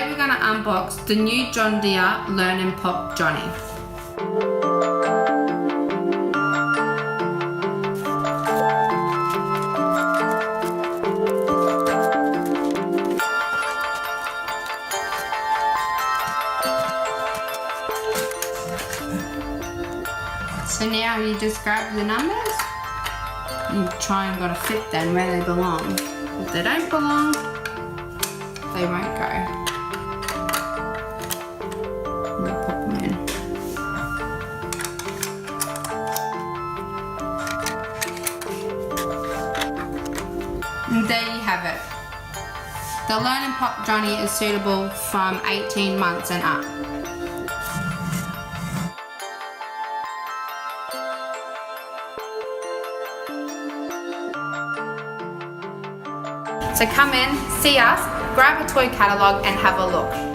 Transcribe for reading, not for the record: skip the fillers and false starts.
today we're going to unbox the new John Deere Learning Pop Johnny. So now you just grab the numbers and try and gotta fit them where they belong. If they don't belong, they won't go. And you pop them in. And there you have it. The Learning Pop Johnny is suitable from 18 months and up. So come in, see us, grab a toy catalogue and have a look.